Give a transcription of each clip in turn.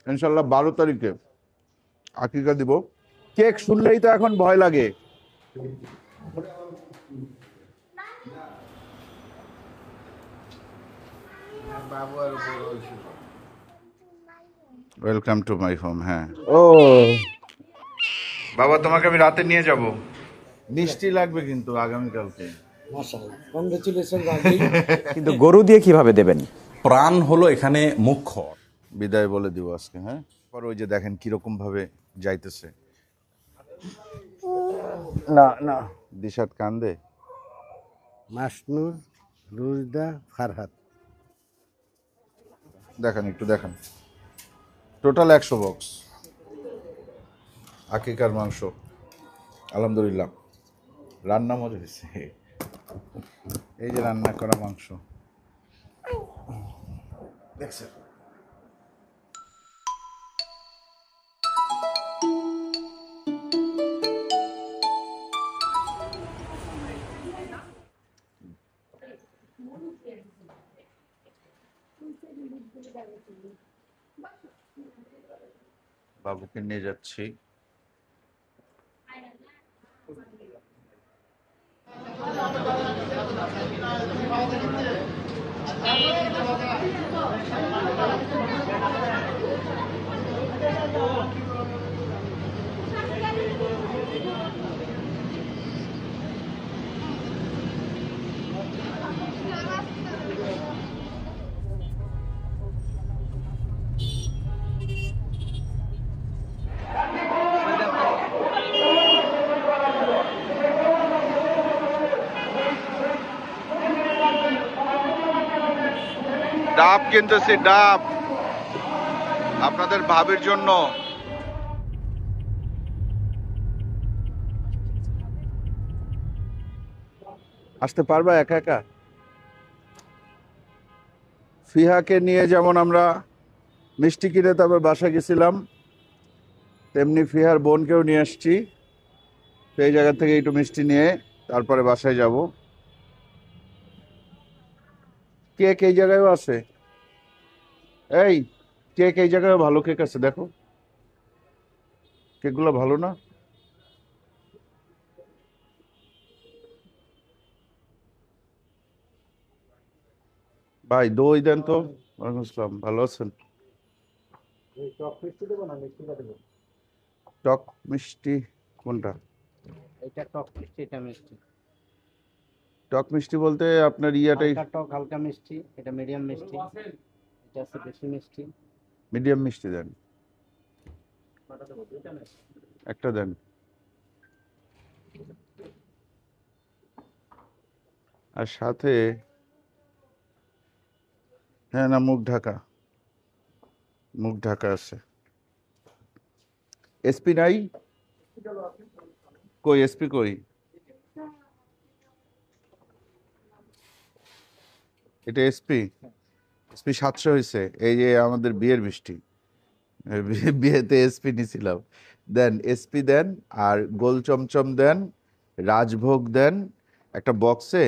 ইনশাল্লাহ 12 তারিখে আকিকা দিব। কেক শুনলেই তো এখন ভয় লাগে। Welcome to my home. হ্যাঁ, ও বাবা, তোমাকে আমি রাতে নিয়ে যাব। মিষ্টি লাগবে কিন্তু আগামীকালকে। মাশাআল্লাহ, কংগ্রেচুলেশন। কিন্তু গরু দিয়ে কিভাবে দেবেন? প্রাণ হলো এখানে মুখ্য। বিদায় বলে দিব আজকে। হ্যাঁ, পর ওই যে দেখেন কিরকম ভাবে যাইতেছে। না না, দিশাত কান্দে। মাসনুর, রুজদা, ফারহাদ। দেখেন একটু দেখেন, টোটাল 100 বক্স আকিকার মাংস। আলহামদুলিল্লাহ, রান্না মজা হয়েছে। এই যে রান্না করা মাংস দেখছেন। বাবুকে নিয়ে যাচ্ছি। ডাব কিনতেছি, ডাব আপনাদের ভাবির জন্য। আসতে পারবা একা একা? ফিহাকে নিয়ে যেমন আমরা মিষ্টি কিনে তারপর বাসায় গেছিলাম, তেমনি ফিহার বোনকেও নিয়ে আসছি। সেই জায়গা থেকে একটু মিষ্টি নিয়ে তারপরে বাসায় যাব। কেক এই জায়গায়ও আছে। এই কেক এই জায়গায় ভালো কেক আছে, দেখো কেকগুলো ভালো না? ভাই দই দেন তো। ওয়ালাইকুম আসসালাম, ভালো আছেন? টক মিষ্টি দেবো না মিষ্টিটা দেবো? টক মিষ্টি কোনটা? এটা টক মিষ্টি, এটা মিষ্টি। টক মিষ্টি বলতে আপনার ইয়াটাই হালকা টক, হালকা মিষ্টি। এটা মিডিয়াম মিষ্টি, এটা আছে বেশি মিষ্টি। মিডিয়াম মিষ্টি দেন, কটা দেবো? দুইটা মিষ্টি। একটা দেন। আর সাথে, হ্যাঁ না, মুখ ঢাকা, মুখ ঢাকা আছে। এসপি নাই? কই এসপি কই? এটা এসপি, এসপি 700 হয়েছে। এই যে আমাদের বিয়ের মিষ্টি, বিয়েতে এসপি নিছিলাম। দেন এসপি দেন, আর গোল চমচম দেন, রাজভোগ দেন একটা বক্সে।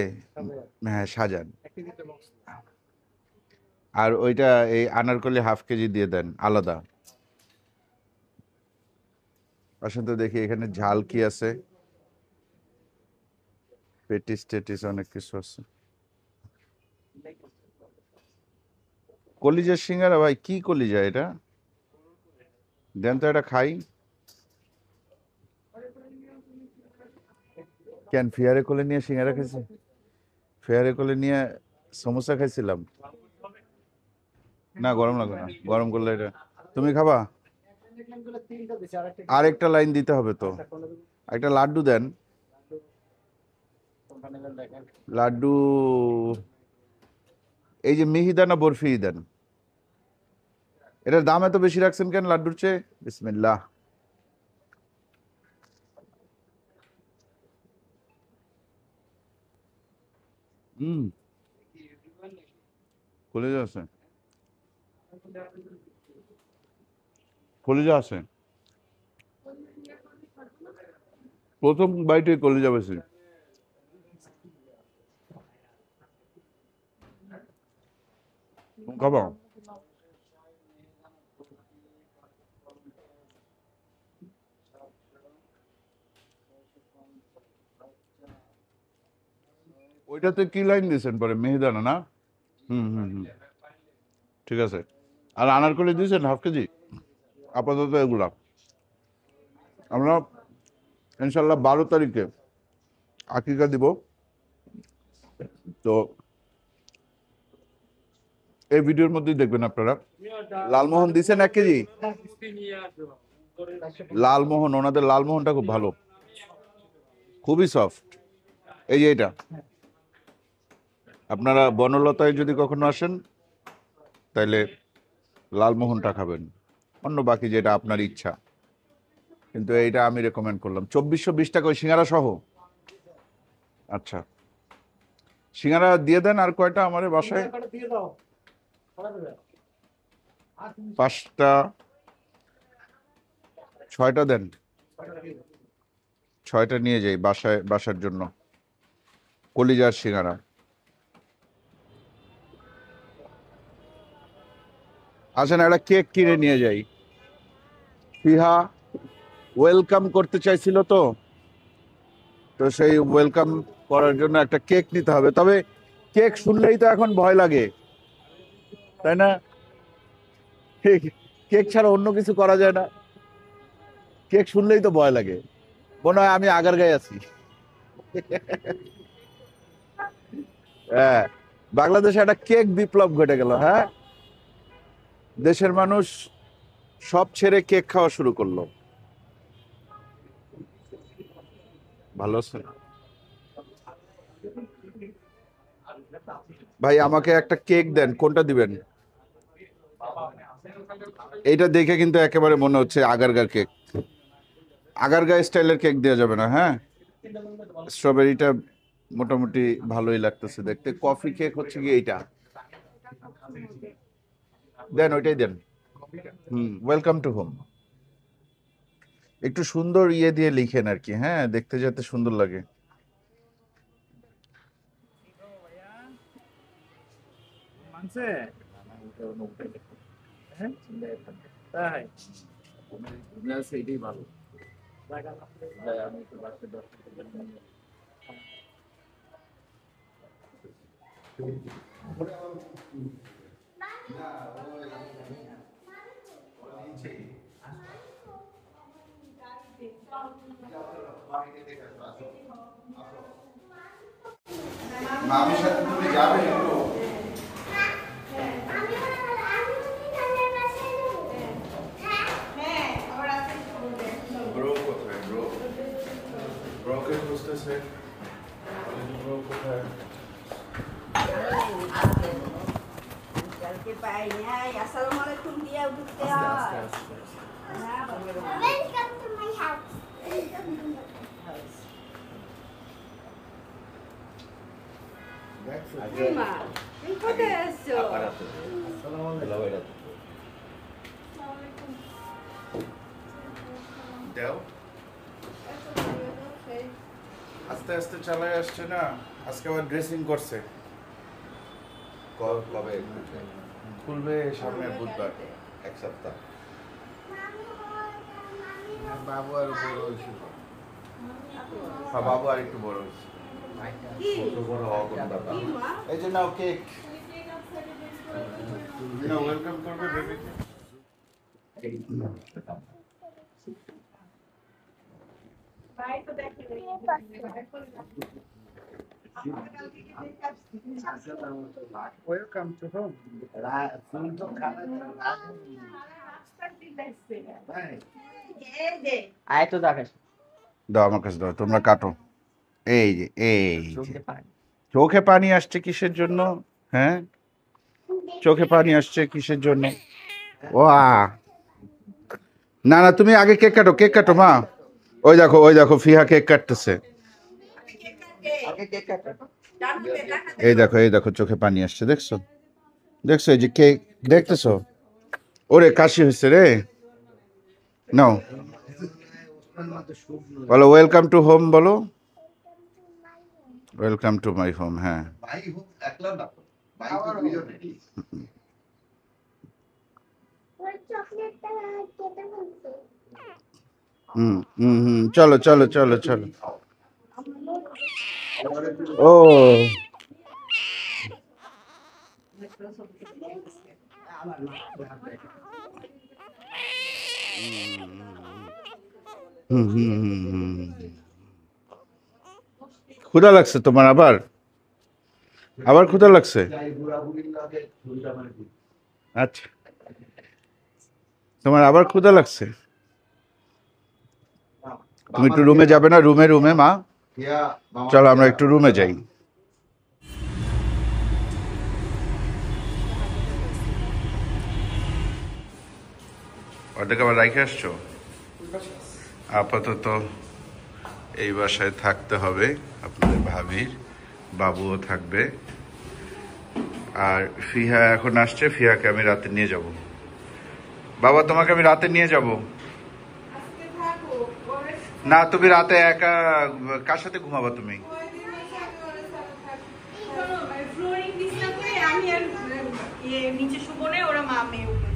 হ্যাঁ সাজান। আর ওইটা এই আনারকলি হাফ কেজি দিয়ে দেন আলাদা। আসেন তো দেখি এখানে ঝাল কি আছে। পেটিস টেটিস অনেক কিছু আছে। কলিজার সিঙ্গারা? ভাই কি কলিজা এটা? দেন তো এটা খাই। কেন ফেয়ারে কোলে নিয়ে সিঙ্গারা খাইছি? ফেয়ারে কোলে নিয়ে সমোসা খাইছিলাম। না গরম লাগবে না, গরম করলে এটা। তুমি খাবা? আরেকটা লাইন দিতে হবে তো। একটা লাড্ডু দেন। লাড্ডু এই যে মিহিদানা বরফি দেন। এটার দাম এত বেশি রাখছেন কেন লাড্ডুর চেয়ে? বিসমিল্লাহ। হুম, কলিজা আছে, কলিজা আছে। প্রথম বাইটে কলিজা বেশি। খাবা? ওইটাতে কি লাইন দিয়েছেন পরে, মিহিদানা না? হুম হুম হুম, ঠিক আছে। আর আনারকলি দিয়েছেন হাফ কেজি? আপাতত এগুলা আমরা ইনশাল্লাহ 12 তারিখে আকিকা দিব, তো এই ভিডিওর মধ্যেই দেখবেন আপনারা। লালমোহন দিছেন 1 কেজি? লালমোহন, ওনাদের লালমোহনটা খুব ভালো, খুবই সফট। এই যে এটা, আপনারা বনলতায় যদি কখনো আসেন তাইলে লালমোহনটা খাবেন, অন্য বাকি যেটা আপনার ইচ্ছা, কিন্তু এইটা আমি রেকমেন্ড করলাম। 2420 টাকা ওই সিঙ্গারা সহ। আচ্ছা, সিঙ্গারা দিয়ে দেন। আর কয়টা আমার বাসায়? 5টা 6টা দেন, 6টা নিয়ে যাই বাসায়, বাসার জন্য। কলিজার সিঙ্গারা। আসেন একটা কেক কিনে নিয়ে যাই। ফিহা ওয়েলকাম করতে চাইছিল, তো তো সেই ওয়েলকাম করার জন্য একটা কেক নিতে হবে। তবে কেক শুনলেই তো এখন ভয় লাগে, তাই না? কেক ছাড়া অন্য কিছু করা যায় না, কেক শুনলেই তো ভয় লাগে। মনে হয় আমি আগারগাঁয়ে আছি। হ্যাঁ, বাংলাদেশে একটা কেক বিপ্লব ঘটে গেল। হ্যাঁ, দেশের মানুষ সব ছেড়ে কেক খাওয়া শুরু করলো। ভালো আছে ভাই, আমাকে একটা কেক দেন, কোনটা দিবেন? এইটা দেখে কিন্তু একেবারে মনে হচ্ছে আগারগাঁর কেক। আগারগাঁ স্টাইলের কেক দেওয়া যাবে না। হ্যাঁ, স্ট্রবেরিটা মোটামুটি ভালোই লাগতেছে দেখতে। কফি কেক হচ্ছে কি এইটা দেন, ওইটাই দেন। Welcome to home. একটু সুন্দর ইয়ে দিয়ে লিখেন আর কি, হ্যাঁ, দেখতে যাতে সুন্দর লাগে। মামির সাথে তুমি যাবে একটু? ব্রো কোথায়? ব্রোকে খুঁজতেছে। ব্রো কোথায়? Assalamualaikum dia udah dia. Welcome to my house. Welcome to my house. Prima, enquanto é isso? দেও, আস্তে আস্তে চালায় আসছে না। আজকে আবার ড্রেসিং করছে। কবে খুলবে? সামনে বুধবার, 1 সপ্তাহ। বাবু আর বড় হয়েছে। বাবু আর একটু বড় হয়েছে। বড় হওয়া কোনো ব্যাপার না। এই যে নাও কেক, ওয়েলকাম করবে বেবিকে। Welcome to home. আয় তো দেখাস। দাও আমার কাছে, দাও, তোমরা কাটো। এই যে, এই যে চোখে পানি আসছে কিসের জন্য? হ্যাঁ, চোখে পানি আসছে কিসের জন্য? ওয়া, না না, তুমি আগে কেক কাটো, কেক কাটো মা। ওই দেখো, ওই দেখো, ফিহা কেক কাটতেছে। এই দেখো, এই দেখো, চোখে পানি আসছে, দেখছো? দেখছো এই যে কেক, দেখতেছো? ওরে কাশি হয়েছে রে। নাও, বলো ওয়েলকাম টু হোম, বলো ওয়েলকাম টু মাই হোম। হ্যাঁ, চলো চলো চলো চলো। ও ক্ষুধা লাগছে তোমার আবার? আবার ক্ষুধা লাগছে? আচ্ছা, তোমার আবার ক্ষুধা লাগছে? তুমি একটু রুমে যাবে না? রুমে মা, চলো আমরা একটু রুমে যাই। অর্ধেক আবার রাইখে আসছো? আপাতত এই বাসায় থাকতে হবে, আপনাদের ভাবির বাবুও থাকবে। আর ফিহা এখন আসছে, ফিহাকে আমি রাতে নিয়ে যাব। বাবা তোমাকে আমি রাতে নিয়ে যাব না? তুমি রাতে একা কার সাথে ঘুমাবা তুমি? নিচে শুবনে ওরা মা মেয়ে উপরে।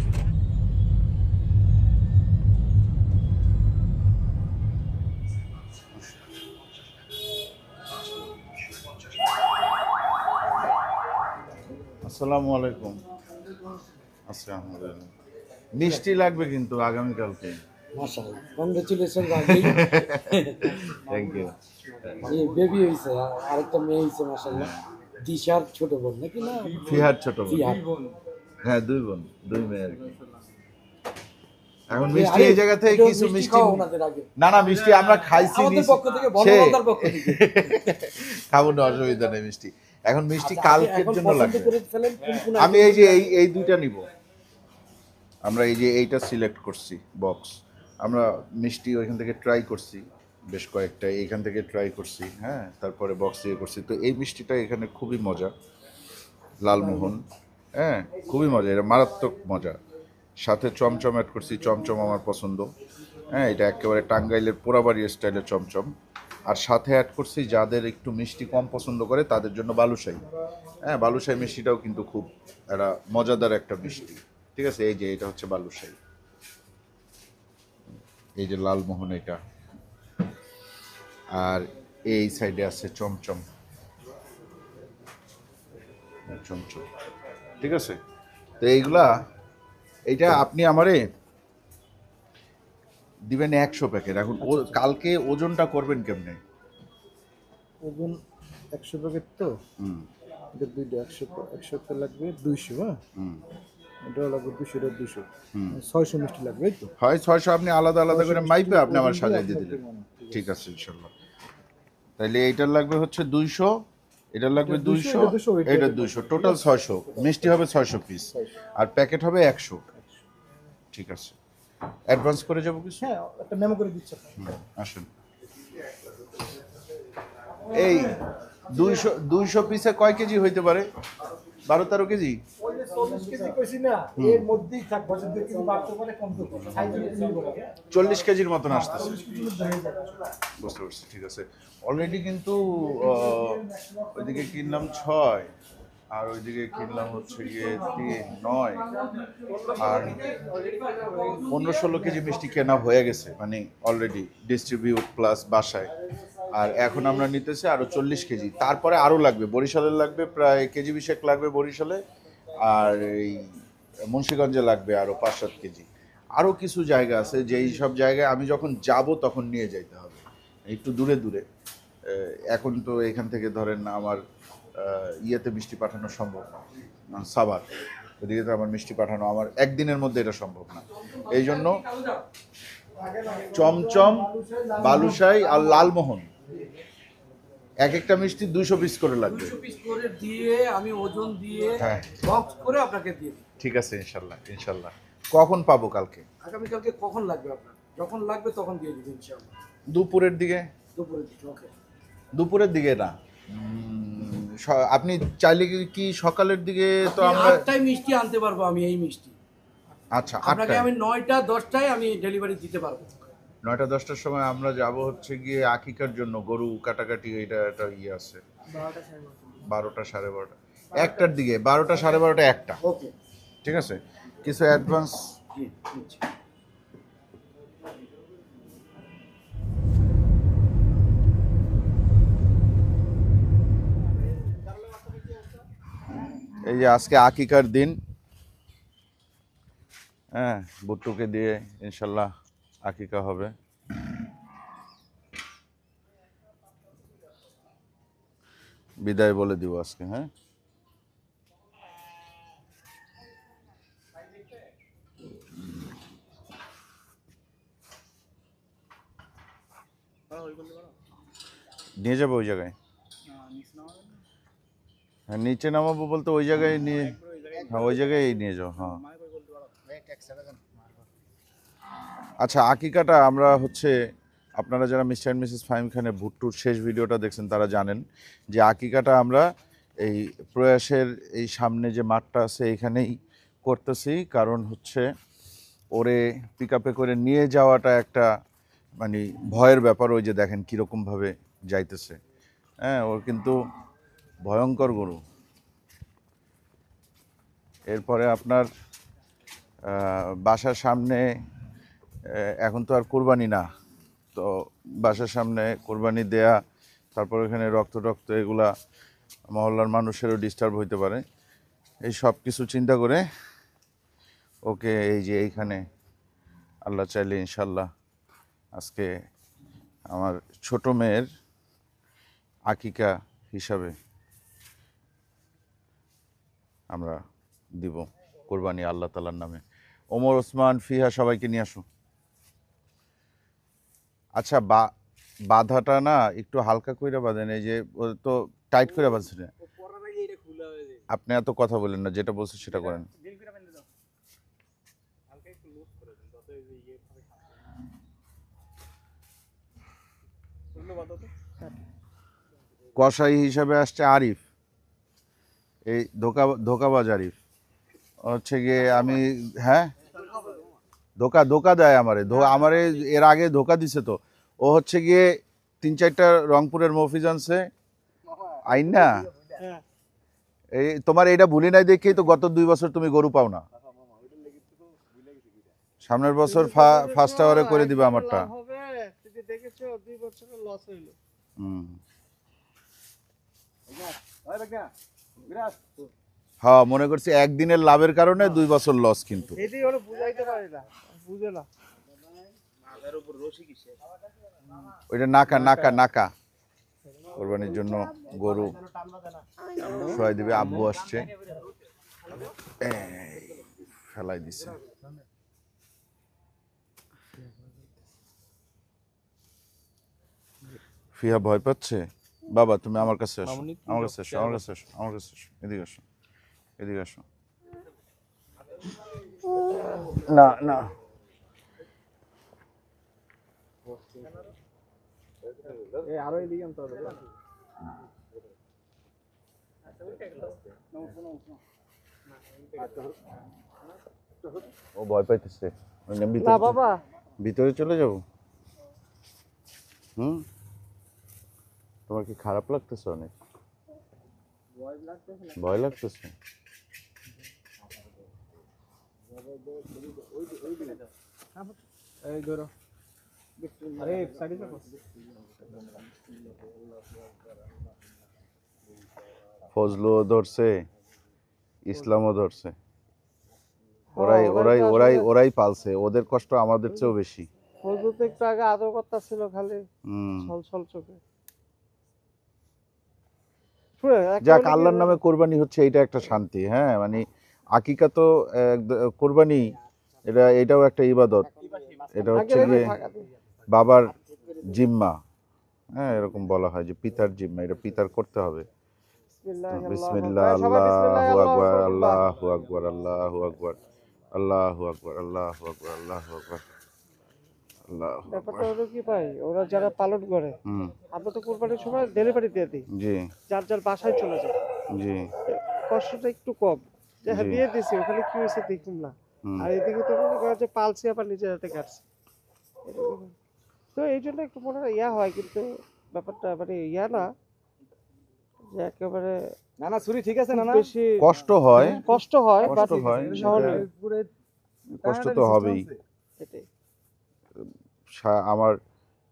আসসালামু আলাইকুম। আলহামদুলিল্লাহ। মিষ্টি লাগবে কিন্তু আগামীকালকে। মাশাআল্লাহ, কংগ্রেচুলেশন ভাই। Thank you. এই বেবি হইছে, আরেকটা মেয়ে হইছে মাশাআল্লাহ। দিশার ছোট বোন নাকি না? ফিহার ছোট বোন। ফিহার। হ্যাঁ, দুই বোন, দুই মেয়ে আর কি। এখন মিষ্টি এই জায়গা থেকে কিছু মিষ্টি খাও ওনাদের আগে। না মিষ্টি আমরা খাইছি আমাদের নিছি। পক্ষ থেকে, বনমাতার পক্ষ থেকে। খাবো না, অসুবিধা নেই মিষ্টি। এখন মিষ্টি আচ্ছা, কালকের এখন জন্য পছন্দ লাগবে। করে ফেলেন কোন কোন আমি এই যে এই দুইটা নিব। আমরা এই যে এইটা সিলেক্ট করছি বক্স। আমরা মিষ্টি ওইখান থেকে ট্রাই করছি বেশ কয়েকটা, এইখান থেকে ট্রাই করছি, হ্যাঁ, তারপরে বক্স দিয়ে করছি। তো এই মিষ্টিটা এখানে খুবই মজা, লালমোহন, হ্যাঁ, খুবই মজা, এটা মারাত্মক মজা। সাথে চমচম অ্যাড করছি, চমচম আমার পছন্দ, হ্যাঁ, এটা একেবারে টাঙ্গাইলের পোড়াবাড়ি স্টাইলের চমচম। আর সাথে অ্যাড করছি যাদের একটু মিষ্টি কম পছন্দ করে তাদের জন্য বালুশাহী। হ্যাঁ, বালুশাহী মিষ্টিটাও কিন্তু খুব একটা মজাদার একটা মিষ্টি। ঠিক আছে, এই যে এটা হচ্ছে বালুশাহী, এই যে লালমোহন এটা, আর এই সাইডে আছে চমচম। চমচম, ঠিক আছে। তো এইগুলা, এইটা আপনি আমারে দিবেন 100 প্যাকেট। এখন কালকে ওজনটা করবেন কেমনে? ওজন 100 প্যাকেট তো, এটা দুইটা 100 তে লাগবে 200। হ্যাঁ, এটা লাগবে 200, এটা 200, 600 মিষ্টি লাগবে, এই তো। হয় 600, আপনি আলাদা আলাদা করে মাইপে আপনি আমার সাজাই দিয়ে দিলেন। ঠিক আছে, ইনশাল্লাহ। তাহলে এইটার লাগবে হচ্ছে 200, এটার লাগবে 200, এটা 200, টোটাল 600। মিষ্টি হবে 600 পিস, আর প্যাকেট হবে 100। ঠিক আছে, অ্যাডভান্স করে যাবো কিছু? হ্যাঁ, একটা মেমো করে দিচ্ছি। আসুন। এই 200 পিসে কয় কেজি হইতে পারে? 12-13 কেজি। 40 কেজি কইছি না, এর মধ্যেই থাকবে, 2 কেজি বাড়তে পারে, কমতে পারে, সাইজের উপর নির্ভর করে। 40 কেজির মতন আসতেছে। বুঝতে পারছি, ঠিক আছে। অলরেডি কিন্তু ওইদিকে কিনলাম 6, আর ওইদিকে কিনলাম হচ্ছে গিয়ে 3, 9, আর 15-16 কেজি মিষ্টি কেনা হয়ে গেছে, মানে অলরেডি ডিস্ট্রিবিউট প্লাস বাসায়। আর এখন আমরা নিতেছি আরো 40 কেজি, তারপরে আরো লাগবে। বরিশালের লাগবে প্রায় কেজি 20 লাগবে বরিশালে, আর এই মুন্সিগঞ্জে লাগবে আরো 5-7 কেজি। আরো কিছু জায়গা আছে যেই সব জায়গায় আমি যখন যাব তখন নিয়ে যাইতে হবে, একটু দূরে দূরে। এখন তো এখান থেকে ধরেন আমার ইয়েতে মিষ্টি পাঠানো সম্ভব না, সাভার ওদিকে তো আমার মিষ্টি পাঠানো আমার একদিনের মধ্যে এটা সম্ভব না। এই জন্য চমচম, বালুশাহী আর লালমোহন এক একটা মিষ্টি 200 পিস করে লাগবে। 200 পিস করে দিয়ে আমি ওজন দিয়ে হ্যাঁ, বক্স করে আপনাকে দিয়ে দিই। ঠিক আছে, ইনশাল্লাহ। ইনশাল্লাহ কখন পাবো? কালকে। আগামীকালকে কখন লাগবে আপনার? যখন লাগবে তখন দিয়ে দিবেন ইনশাআল্লাহ। দুপুরের দিকে। দুপুরের দিকে, ওকে। দুপুরের দিকে না, আপনি চাইলে কি সকালের দিকে? তো আমরা 8টায় মিষ্টি আনতে পারবো, আমি এই মিষ্টি। আচ্ছা, আপনাকে 8টায়। আমি 9টা 10টায় আমি ডেলিভারি দিতে পারবো। 9টা-10টার সময় আমরা যাব হচ্ছে গিয়ে আকিকার জন্য, গরু কাটাকাটি, এটা একটা ইয়ে আছে। 12টা, 12:30, 1টার দিকে, 12টা, 12:30, 1টা। ওকে, ঠিক আছে, কিছু অ্যাডভান্স। জি, নিচ্ছি। এই যে আজকে আকিকার দিন, হ্যাঁ, বুট্টুকে দিয়ে ইনশাল্লাহ আকিকা হবে। বিদায় বলে দিব আজকে। হ্যাঁ, নিয়ে যাবো ওই জায়গায়। হ্যাঁ, নিচে নামাবো বলতে ওই জায়গায় নিয়ে, হ্যাঁ ওই জায়গায় নিয়ে যাও। হ্যাঁ, আচ্ছা, আকিকাটা আমরা হচ্ছে, আপনারা যারা মিস্টার অ্যান্ড মিসেস ফাহিম খানের ভুট্টুর শেষ ভিডিওটা দেখছেন তারা জানেন যে আকিকাটা আমরা এই প্রয়াসের এই সামনে যে মাঠটা আছে এইখানেই করতেছি। কারণ হচ্ছে ওরে পিক আপে করে নিয়ে যাওয়াটা একটা মানে ভয়ের ব্যাপার। ওই যে দেখেন কীরকমভাবে যাইতেছে। হ্যাঁ, ওর কিন্তু ভয়ঙ্কর গরু। এরপরে আপনার বাসার সামনে, এখন তো আর কোরবানি না, তো বাসার সামনে কোরবানি দেয়া, তারপর এখানে রক্ত এগুলা মহল্লার মানুষেরও ডিস্টার্ব হইতে পারে। এই সব কিছু চিন্তা করে ওকে এই যে এইখানে আল্লাহ চাইলে ইনশাল্লাহ আজকে আমার ছোট মেয়ের আকিকা হিসাবে আমরা দিব কোরবানি আল্লাহ তাআলার নামে। ওমর, ওসমান, ফিহা সবাইকে নিয়ে আসো। আচ্ছা, বাধাটা না একটু হালকা কইরা বাঁধেন, এই যে ও তো টাইট করে বাঁধছে না। আপনি এত কথা বলেন না, যেটা বলছে সেটা করেন। কসাই হিসাবে আসছে আরিফ, এই ধোকাবাজ আরিফ হচ্ছে গিয়ে আমি, হ্যাঁ ধোকা দেয় আমারে এর আগে ধোকা দিছে। তো ও হচ্ছে গিয়ে 3-4টা রংপুরের মফিজ আনছে আইন না, এই তোমার এইটা ভুলি নাই দেখেই তো গত 2 বছর তুমি গরু পাও না। সামনের বছর ফার্স্ট আওয়ারে করে দিবে আমারটা। হ্যাঁ, মনে করছি একদিনের লাভের কারণে 2 বছর লস, কিন্তু ওইটা নাকা কোরবানির জন্য গরু সবাই দিবে। আব্বু আসছে, ফেলাই দিছে। ফিহা ভয় পাচ্ছে। বাবা তুমি আমার কাছে আসো, আমার কাছে আসো, আমার কাছে আসো, আমার কাছে আসো, এদিকে আসো, এদিকে আসো। না ও ভয় পাইতেছে। ভিতরে চলে যাব। তোমার কি খারাপ লাগতেছে? অনেক ভয় লাগতেছে। ফজলুও ধরছে, ইসলামও ধরছে। ওরাই পালছে। ওদের কষ্ট আমাদের চেয়েও বেশি। ফজলু তো একটু আগে আদর করতেছিল খালি ছল চোখে। যাক, আল্লাহর নামে কোরবানি হচ্ছে, এইটা একটা শান্তি। হ্যাঁ, মানে আকিকা তো কোরবানি, এটাও একটা ইবাদত। এটা হচ্ছে গিয়ে বাবার জিম্মা। হ্যাঁ, এরকম বলা হয় যে পিতার জিম্মা, এটা পিতার করতে হবে। বিসমিল্লাহ, আল্লাহু আকবার, আল্লাহু আকবার, আল্লাহু আকবার, আল্লাহু আকবার, আল্লাহু আকবার, আল্লাহু আকবার, আল্লাহু আকবার। ব্যাপারটা হলো কি ভাই, ওরা যারা পালন করে, আমরা তো কুরবানির সময় ডেলিভারি দিয়ে দিই, জি, যার বাসায় চলে যায়, জি, কষ্টটা একটু কম। যে হ্যাঁ দিয়ে দিছি, ওখানে কি হয়েছে দেখুন না। আর এদিকে তো মনে করা যে পালছি আবার নিজের হাতে কাটছি, তো এই জন্য একটু মনে হয় ইয়া হয়, কিন্তু ব্যাপারটা মানে ইয়া না যে একেবারে না ছুরি ঠিক আছে না, বেশি কষ্ট হয়, কষ্ট তো হবেই। আমার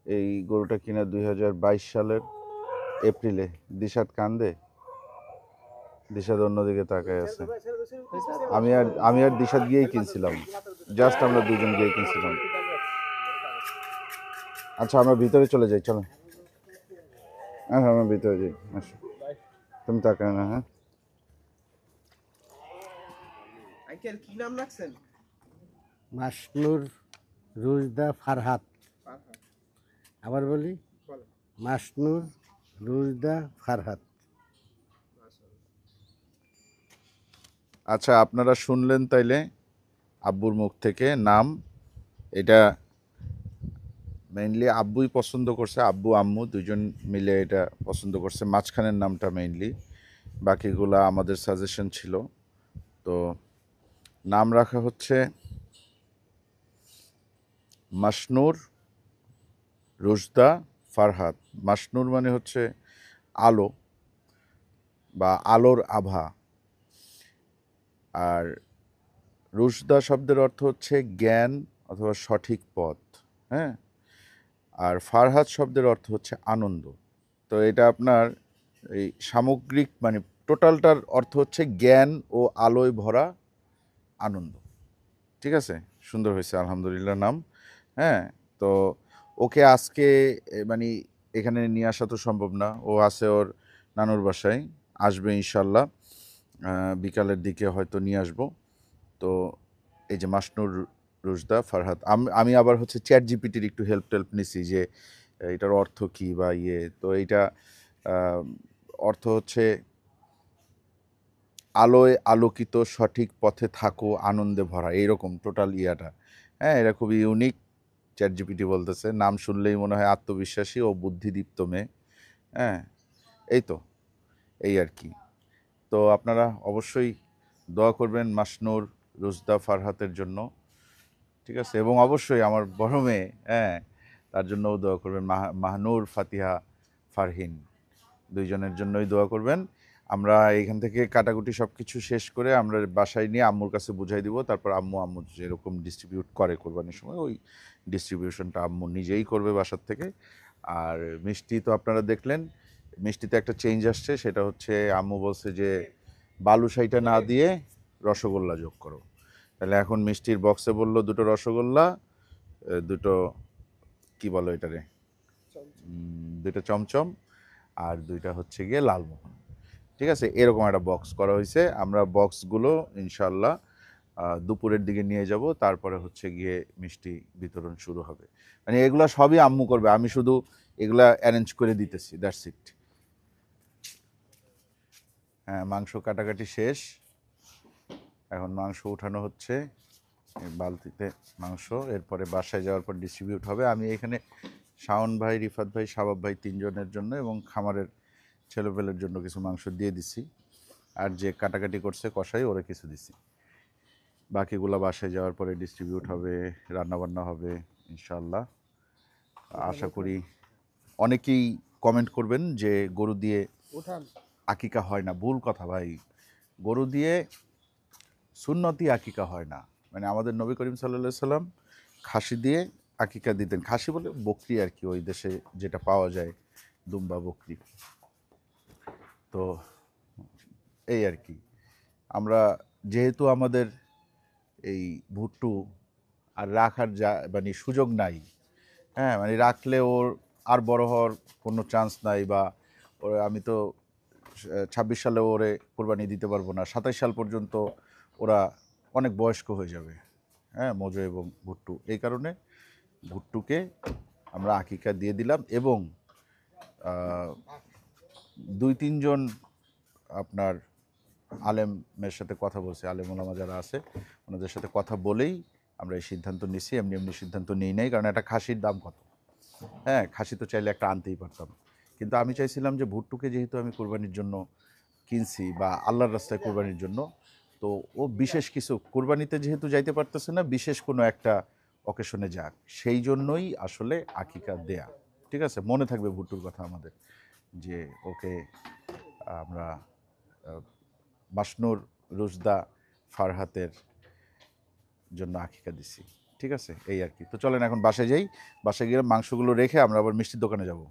এই গরুটা কিনা 2022 সালের এপ্রিলে দিশাত কান্দে দিশাদ অন্যদিকে তাকায় আছে। আমি আর দিশাদ গিয়েই কিনছিলাম, জাস্ট আমরা দুজন গিয়ে কিনছিলাম। আচ্ছা আমরা ভিতরে চলে যাই, চলো। হ্যাঁ আমরা ভিতরে যাই, আসো। তুমি তাকায় না। হ্যাঁ কি নাম রাখছেন? মাসনুর রুজদা ফারহাত। আবার বলি, মাসনুর রুজদা ফারহাত। আচ্ছা আপনারা শুনলেন তাইলে আব্বুর মুখ থেকে নাম। এটা মেইনলি আব্বুই পছন্দ করছে, আব্বু আম্মু দুজন মিলে এটা পছন্দ করছে, মাঝখানের নামটা মেইনলি, বাকিগুলা আমাদের সাজেশন ছিল। তো নাম রাখা হচ্ছে মাসনুর রুজদা ফারহাত। মাসনুর মানে হচ্ছে আলো বা আলোর আভা, আর রুশদা শব্দের অর্থ হচ্ছে জ্ঞান অথবা সঠিক পথ। হ্যাঁ, আর ফারহাত শব্দের অর্থ হচ্ছে আনন্দ। তো এটা আপনার এই সামগ্রিক মানে টোটালটার অর্থ হচ্ছে জ্ঞান ও আলোয় ভরা আনন্দ। ঠিক আছে, সুন্দর হয়েছে আলহামদুলিল্লাহ নাম। হ্যাঁ, তো ওকে আজকে মানে এখানে নিয়ে আসা তো সম্ভব না, ও আছে ওর নানুর বাসায়, আসবে ইনশাল্লাহ বিকালের দিকে হয়তো নিয়ে আসবো। তো এই যে মাসনুর রুশদা ফারহাত, আমি আবার হচ্ছে চ্যাট জিপিটির একটু হেল্প নিছি যে এটার অর্থ কী বা তো এইটা অর্থ হচ্ছে আলোয় আলোকিত, সঠিক পথে থাকো, আনন্দে ভরা, এইরকম টোটাল ইয়াটা। হ্যাঁ, এটা খুবই ইউনিক। চ্যাট জিপিটি বলতেছে, নাম শুনলেই মনে হয় আত্মবিশ্বাসী ও বুদ্ধিদীপ্ত মেয়ে। হ্যাঁ, এই আর কি। তো আপনারা অবশ্যই দোয়া করবেন মাসনুর রুশদা ফারহাতের জন্য, ঠিক আছে? এবং অবশ্যই আমার বড় মেয়ে, হ্যাঁ, তার জন্যও দোয়া করবেন। মাহনুর ফাতিহা ফারহিন, দুইজনের জন্যই দোয়া করবেন। আমরা এখান থেকে কাটাকুটি সব কিছু শেষ করে আমরা বাসায় নিয়ে আম্মুর কাছে বুঝাই দিব, তারপর আম্মু যেরকম ডিস্ট্রিবিউট করে কোরবানির সময় ওই ডিস্ট্রিবিউশনটা আম্মু নিজেই করবে বাসার থেকে। আর মিষ্টি তো আপনারা দেখলেন, মিষ্টিতে একটা চেঞ্জ আসছে, সেটা হচ্ছে আম্মু বলছে যে বালুশাইটা না দিয়ে রসগোল্লা যোগ করো। তাহলে এখন মিষ্টির বক্সে বললো 2টো রসগোল্লা, 2টো কি বলো এটারে, 2টা চমচম, আর 2টা হচ্ছে গিয়ে লালমোহন। ঠিক আছে, এরকম একটা বক্স করা হয়েছে। আমরা বক্সগুলো ইনশাল্লাহ দুপুরের দিকে নিয়ে যাব, তারপরে হচ্ছে গিয়ে মিষ্টি বিতরণ শুরু হবে। মানে এগুলা সবই আম্মু করবে, আমি শুধু এগুলা অ্যারেঞ্জ করে দিতেছি, দ্যাটস ইট। হ্যাঁ, মাংস কাটাকাটি শেষ, এখন মাংস উঠানো হচ্ছে বালতিতে মাংস, এরপরে বাসায় যাওয়ার পর ডিস্ট্রিবিউট হবে। আমি এখানে শাওন ভাই, রিফাত ভাই, শাবাব ভাই 3 জনের জন্য এবং খামারের ছেলেপেলের জন্য কিছু মাংস দিয়ে দিছি, আর যে কাটাকাটি করছে কষাই ওরা কিছু দিছি। বাকিগুলো বাসায় যাওয়ার পরে ডিস্ট্রিবিউট হবে, রান্নাবান্না হবে ইনশাল্লাহ। আশা করি অনেকেই কমেন্ট করবেন যে গরু দিয়ে আকিকা হয় না। ভুল কথা ভাই, গরু দিয়ে সুন্নতি আকিকা হয় না। মানে আমাদের নবী করিম সাল্লাল্লাহু আলাইহি সাল্লাম খাসি দিয়ে আকিকা দিতেন। খাসি বলে বকরি আর কি, ওই দেশে যেটা পাওয়া যায়, দুম্বা বকরি। তো এই আর কি, আমরা যেহেতু আমাদের এই ভুট্টু আর রাখার মানে সুযোগ নাই, হ্যাঁ, মানে রাখলে ওর আর বড় হওয়ার কোনো চান্স নাই, বা আমি তো 26 সালে ওরে কোরবানি দিতে পারবো না, 27 সাল পর্যন্ত ওরা অনেক বয়স্ক হয়ে যাবে, হ্যাঁ, মজো এবং ভুট্টু। এই কারণে ভুট্টুকে আমরা আকিকা দিয়ে দিলাম। এবং 2-3 জন আপনার আলেমের সাথে কথা বলছে, আলেম ওলামা যারা আছে ওনাদের সাথে কথা বলেই আমরা এই সিদ্ধান্ত নিছি। এমনি সিদ্ধান্ত নিই নাই, কারণ একটা খাসির দাম কত। হ্যাঁ, খাসি তো চাইলে একটা আনতেই পারতাম, কিন্তু আমি চাইছিলাম যে ভুট্টুকে যেহেতু আমি কোরবানির জন্য কিনছি বা আল্লাহর রাস্তায় কোরবানির জন্য, তো ও বিশেষ কিছু কোরবানিতে যেহেতু যাইতে পারতেছে না, বিশেষ কোনো একটা অকেশনে যাক, সেই জন্যই আসলে আকিকা দেয়া। ঠিক আছে, মনে থাকবে ভুট্টুর কথা আমাদের, যে ওকে আমরা মাসনুর রুশদা ফারহাতের জন্য আকিকা দিছি। ঠিক আছে, এই আর কি। তো চলেন এখন বাসায় যাই, বাসায় গিয়ে মাংসগুলো রেখে আমরা আবার মিষ্টির দোকানে যাব।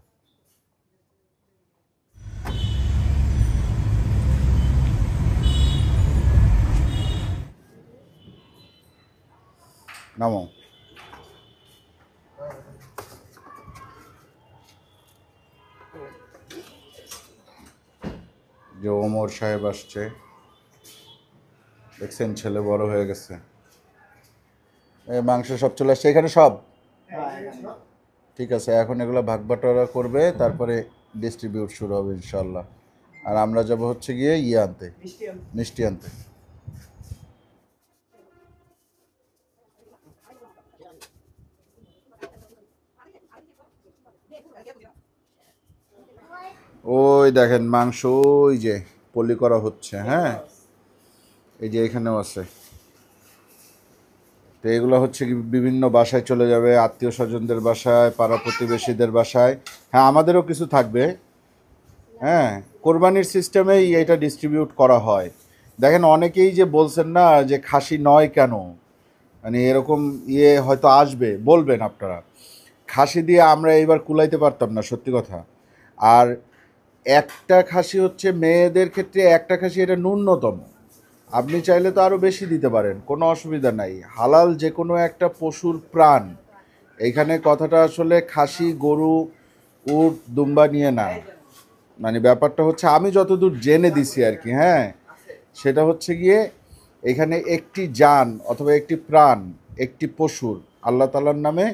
নামো। যে ওমর সাহেব আসছে, দেখছেন ছেলে বড় হয়ে গেছে। এই মাংস সব চলে আসছে এখানে সব। ঠিক আছে, এখন এগুলো ভাগ বাটোয়ারা করবে, তারপরে ডিস্ট্রিবিউট শুরু হবে ইনশাল্লাহ। আর আমরা যাব হচ্ছে গিয়ে আনতে, মিষ্টি আনতে। ওই দেখেন মাংস, ওই যে পলি করা হচ্ছে। হ্যাঁ, এই যে এখানেও আছে। তো এগুলো হচ্ছে কি বিভিন্ন বাসায় চলে যাবে, আত্মীয় স্বজনদের বাসায়, পাড়া প্রতিবেশীদের বাসায়। হ্যাঁ, আমাদেরও কিছু থাকবে। হ্যাঁ, কোরবানির সিস্টেমেই এটা ডিস্ট্রিবিউট করা হয়। দেখেন অনেকেই যে বলছেন না যে খাসি নয় কেন, মানে এরকম হয়তো আসবে, বলবেন আপনারা। খাসি দিয়ে আমরা এইবার কুলাইতে পারতাম না, সত্যি কথা। আর একটা খাসি হচ্ছে মেয়েদের ক্ষেত্রে, একটা খাসি এটা ন্যূনতম। আপনি চাইলে তো আরও বেশি দিতে পারেন, কোনো অসুবিধা নাই। হালাল যে কোনো একটা পশুর প্রাণ, এইখানে কথাটা আসলে খাসি, গরু, উট, দুম্বা নিয়ে না। মানে ব্যাপারটা হচ্ছে আমি যতদূর জেনে দিছি আর কি, হ্যাঁ, সেটা হচ্ছে গিয়ে এখানে একটি জান অথবা একটি প্রাণ, একটি পশুর আল্লাহ তাআলার নামে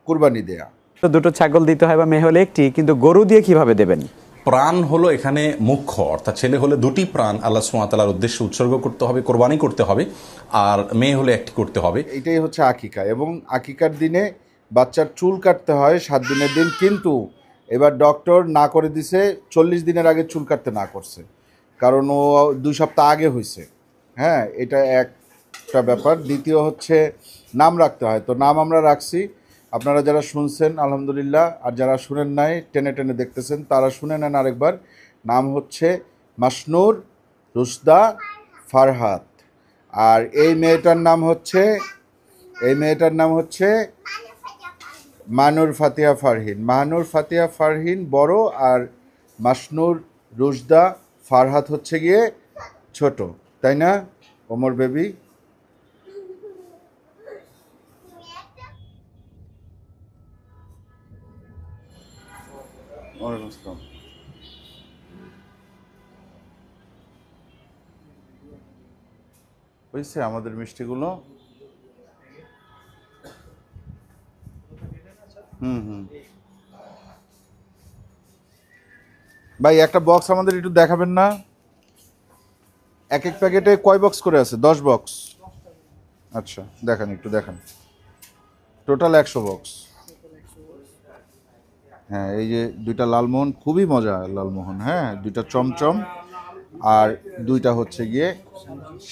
কুরবানি দেয়া। তো দুটো ছাগল দিতে হয় বা মেয়ে হলে একটি, কিন্তু গরু দিয়ে কিভাবে দেবেন? প্রাণ হলো এখানে মুখ্য, অর্থাৎ ছেলে হলে দুটি প্রাণ আল্লাহ সুবহানাহু ওয়া তাআলার উদ্দেশ্যে উৎসর্গ করতে হবে, কোরবানি করতে হবে, আর মেয়ে হলে একটি করতে হবে। এটাই হচ্ছে আকিকা। এবং আকিকার দিনে বাচ্চার চুল কাটতে হয় 7 দিনের দিন, কিন্তু এবার ডক্টর না করে দিছে 40 দিনের আগে চুল কাটতে না করছে, কারণ ও 2 সপ্তাহ আগে হয়েছে। হ্যাঁ, এটা একটা ব্যাপার। দ্বিতীয় হচ্ছে নাম রাখতে হয়, তো নাম আমরা রাখছি। আপনারা যারা শুনছেন আলহামদুলিল্লাহ, আর যারা শুনেন নাই টেনে টেনে দেখতেছেন তারা শুনে নেন আরেকবার। নাম হচ্ছে মাসনুর রুশদা ফারহাত। আর এই মেয়েটার নাম হচ্ছে মানুর ফাতিহা ফারহিন। মানুর ফাতিহা ফারহিন বড়, আর মাসনুর রুশদা ফারহাত হচ্ছে গিয়ে ছোট, তাই না ওমর বেবি? ওয়ালাইকুম আসসালাম। হয়েছে আমাদের মিষ্টিগুলো? ভাই একটা বক্স আমাদের একটু দেখাবেন না? এক এক প্যাকেটে কয় বক্স করে আছে? 10 বক্স। আচ্ছা, দেখান, একটু দেখান। Total 100 box. হ্যাঁ, এই যে 2টা লালমোহন, খুবই মজা লালমোহন। হ্যাঁ, 2টা চমচম, আর 2টা হচ্ছে গিয়ে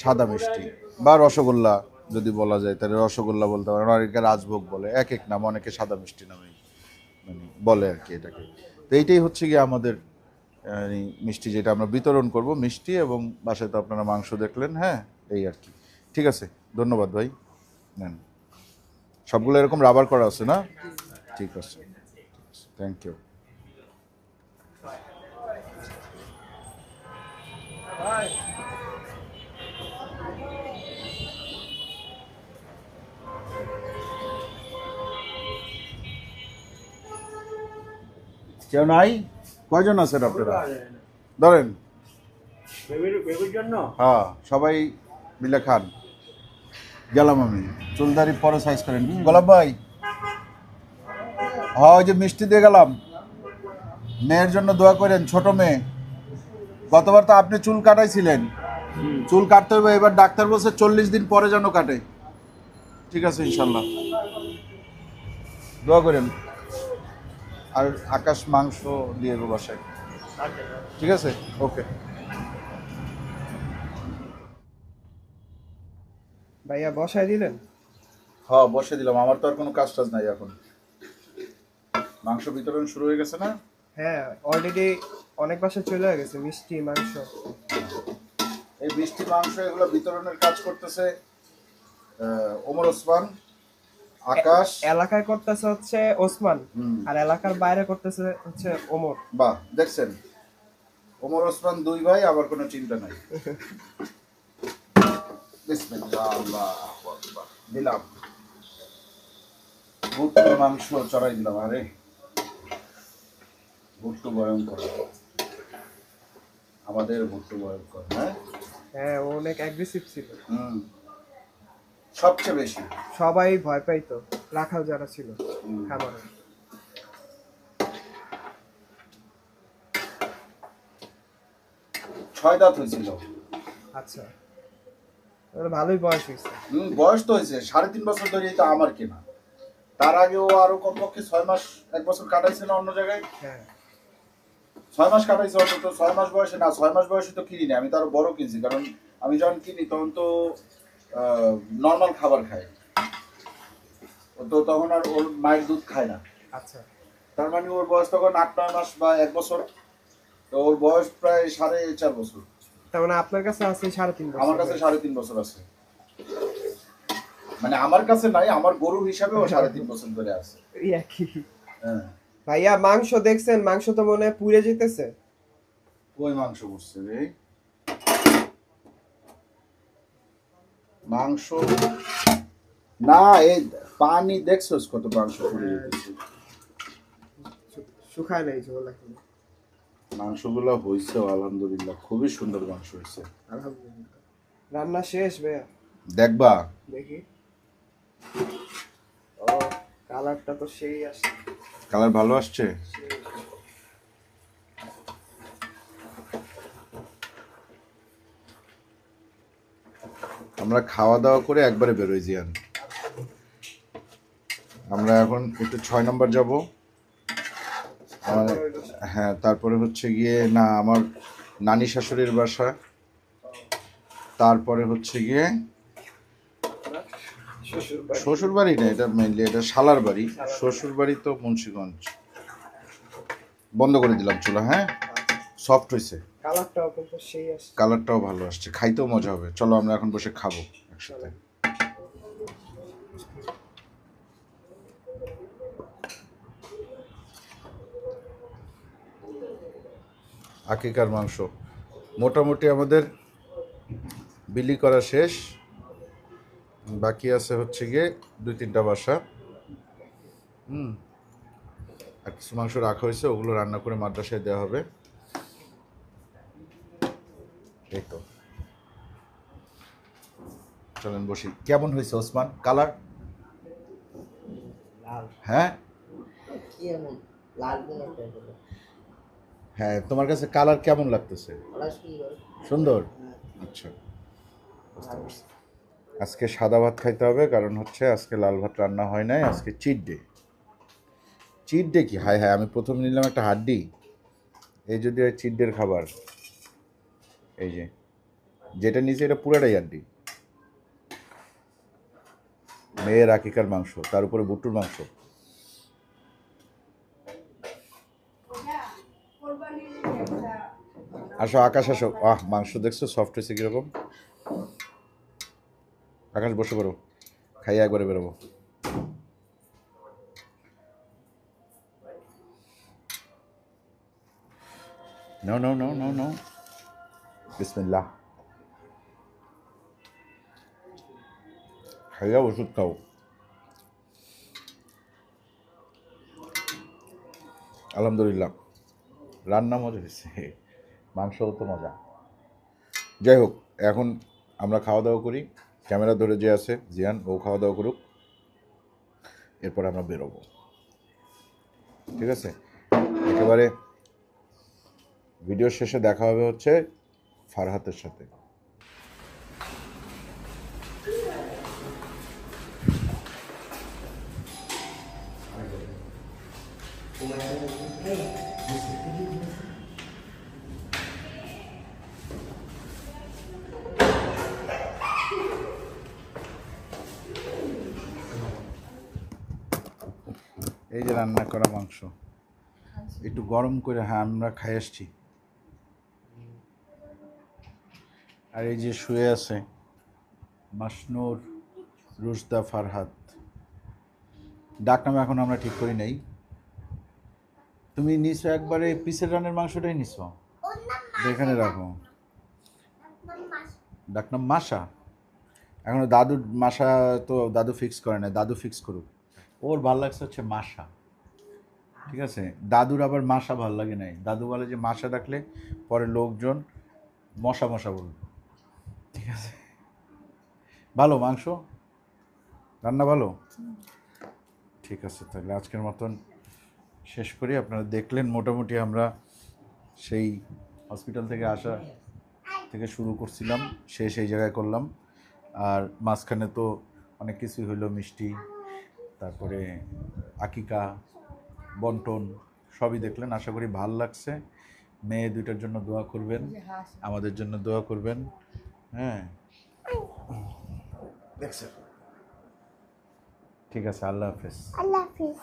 সাদা মিষ্টি বা রসগোল্লা যদি বলা যায়, তাহলে রসগোল্লা বলতে পারেন, অনেকে রাজভোগ বলে, এক এক নাম, অনেকে সাদা মিষ্টি নামে মানে বলে আর কি এটাকে। তো এইটাই হচ্ছে গিয়ে আমাদের মিষ্টি, যেটা আমরা বিতরণ করব, মিষ্টি। এবং বাসায় তো আপনারা মাংস দেখলেন। হ্যাঁ, এই আর কি। ঠিক আছে, ধন্যবাদ ভাই। নেন, সবগুলো এরকম রাবার করা আছে না? ঠিক আছে, থ্যাংক ইউ। কেউ নাই? কয়জন আছেন আপনারা? ধরেন, হ্যাঁ, সবাই মিলে খান। গেলাম আমি, চুলদারি পরে সাইজ করেন। গোলাপ ভাই, হ্যাঁ, ওই যে মিষ্টি দিয়ে গেলাম। মেয়ের জন্য দোয়া করেন, ছোট মেয়ে। গতবার তো আপনি চুল কাটাইছিলেন, চুল কাটতে হবে, এবার ডাক্তার বলছে 40 দিন পরে যেন কাটে। ঠিক আছে, ইনশাল্লাহ দোয়া করেন। আর আকাশ মাংস দিয়ে গো বাসায়। ঠিক আছে, ওকে। ভাইয়া বসায় দিলেন? হ্যাঁ, বসে দিলাম। আমার তো আর কোনো কাজ টাজ নাই এখন। মাংস বিতরণ শুরু হয়ে গেছে না? হ্যাঁ, অলরেডি অনেক বাসায় চলে গেছে মিষ্টি, মাংস। এই মিষ্টি, মাংস এগুলো বিতরণের কাজ করতেছে ওমর ওসমান, আকাশ। এলাকায় করতেছে হচ্ছে ওসমান, আর এলাকার বাইরে করতেছে হচ্ছে ওমর। বাহ, দেখছেন, ওমর ওসমান 2 ভাই, আবার কোনো চিন্তা নাই। বিসমিল্লাহ, আল্লাহু আকবার। দিলাম ভুট্টুর মাংস চড়াই দিলাম। আরে ভুট্টু ভয়ঙ্কর, আমাদের ভুট্টু ভয়ঙ্কর। হ্যাঁ হ্যাঁ, ও অনেক অ্যাগ্রেসিভ ছিল। সবচেয়ে বেশি সবাই ভয় পাইতো, রাখাল যারা ছিল খামারে। 6 দাঁত হয়েছিল। আচ্ছা, ওর ভালোই বয়স হয়েছে। বয়স তো হয়েছে 3.5 বছর ধরে, এটা আমার কেনা। তার আগে ও আরো কমপক্ষে 6 মাস 1 বছর কাটাইছে না অন্য জায়গায়। হ্যাঁ 6 মাস কাটাইছে অন্তত। 6 মাস বয়সে না, 6 মাস বয়সে তো কিনি না, আমি তো আরো বড় কিনছি। কারণ আমি যখন কিনি তখন তো নর্মাল খাবার খাই, ও তো তখন আর ওর মায়ের দুধ খায় না। আচ্ছা, তার মানে ওর বয়স তখন 8-9 মাস বা 1 বছর, তো ওর বয়স প্রায় 4.5 বছর। তার মানে আপনার কাছে আছে 3.5 বছর? আমার কাছে 3.5 বছর আছে। মানে আমার কাছে নাই, আমার গরু হিসাবে ও 3.5 বছর ধরে আছে। এই একই। হ্যাঁ ভাইয়া মাংস দেখছেন? মাংস তো মনে হয় পুড়ে যেতেছে। ওই মাংস করছে রে, মাংস না, এই পানি দেখছস কত মাংস পুড়ে যেতেছে। শুকায় নাই ঝোল এখন। মাংসগুলো হইছে আলহামদুলিল্লাহ, খুবই সুন্দর মাংস হইছে। আলহামদুলিল্লাহ। রান্না শেষ ভাইয়া? দেখবা? দেখি। ও, কালারটা তো সেই আসছে। কালার ভালো আসছে। আমরা খাওয়া দাওয়া করে একবারে বেরোই জিয়ান। আমরা এখন একটু 6 নম্বর যাব। হ্যাঁ, তারপরে হচ্ছে গিয়ে না আমার নানি শাশুড়ির বাসা, তারপরে হচ্ছে গিয়ে শ্বশুর বাড়ি না, এটা মেইনলি এটা শালার বাড়ি। শ্বশুর বাড়ি তো মুন্সিগঞ্জ। বন্ধ করে দিলাম চুলা। হ্যাঁ, সফট হয়েছে, কালারটাও কিন্তু সেই আসছে। কালারটাও ভালো আসছে, খাইতেও মজা হবে। চলো আমরা এখন বসে খাবো একসাথে। আকিকার মাংস মোটামুটি আমাদের বিলি করা শেষ। বাকি আছে হচ্ছে গিয়ে 2-3টা বাসা। আর কিছু মাংস রাখা হয়েছে, ওগুলো রান্না করে মাদ্রাসায় দেওয়া হবে। এই তো, চলেন বসি। কেমন হয়েছে ওসমান কালার? হ্যাঁ হ্যাঁ, তোমার কাছে কালার কেমন লাগতেছে? সুন্দর। আচ্ছা, বুঝতে পারছি। আজকে সাদা ভাত খাইতে হবে, কারণ হচ্ছে আজকে লাল ভাত রান্না হয় নাই। আজকে চিট ডে। চিট ডে কি? হায় হায়, আমি প্রথম নিলাম একটা হাড্ডি। এই যদি হয় চিট ডের খাবার। এই যে যেটা নিচে এটা পুরাটাই হাড্ডি। মেয়ের আকিকার মাংস, তার উপরে বুট্টুর মাংস। আসো আকাশ, আসো। মাংস দেখছো সফট হয়েছে কিরকম? আকাশ বসে পড়ো, খাইয়ে একবারে বেরোবো। No no no no no, বিসমিল্লাহ। খাইয়া ওষুধ খাও। আলহামদুলিল্লাহ, রান্না মজা হয়েছে, মাংসও তো মজা। যাই হোক, এখন আমরা খাওয়া দাওয়া করি। ক্যামেরা ধরে যে আছে জিয়ান, ও খাওয়া দাওয়া করুক, এরপর আমরা বেরোবো। ঠিক আছে? একেবারে ভিডিও শেষে দেখা হবে হচ্ছে ফারহাতের সাথে। এই যে রান্না করা মাংস একটু গরম করে, হ্যাঁ আমরা খাই আসছি। আর এই যে শুয়ে আছে মাসনুর, রুশদা, ফারহাত। ডাক নাম এখন আমরা ঠিক করি নাই। তুমি নিছো একবারে পিসের রানের মাংসটাই নিছো, এখানে রাখো। ডাক নাম মাসা। এখনো দাদুর মাসা তো দাদু ফিক্স করে না, দাদু ফিক্স করুক। ওর ভাল লাগছে হচ্ছে মাসা, ঠিক আছে? দাদুর আবার মাসা ভাল লাগে নাই, দাদু বলে যে মাসা রাখলে পরে লোকজন মশা মশা বলবে, ঠিক আছে? ভালো মাংস রান্না ভালো, ঠিক আছে। তাহলে আজকের মতন শেষ করি। আপনারা দেখলেন মোটামুটি আমরা সেই হসপিটাল থেকে আসা থেকে শুরু করছিলাম, সেই জায়গায় করলাম। আর মাঝখানে তো অনেক কিছুই হইলো, মিষ্টি, তারপরে আকিকা, বন্টন, সবই দেখলেন। আশা করি ভাল লাগছে। মেয়ে দুইটার জন্য দোয়া করবেন, আমাদের জন্য দোয়া করবেন। হ্যাঁ, দেখছেন? ঠিক আছে, আল্লাহ হাফেজ। আল্লাহ হাফিজ।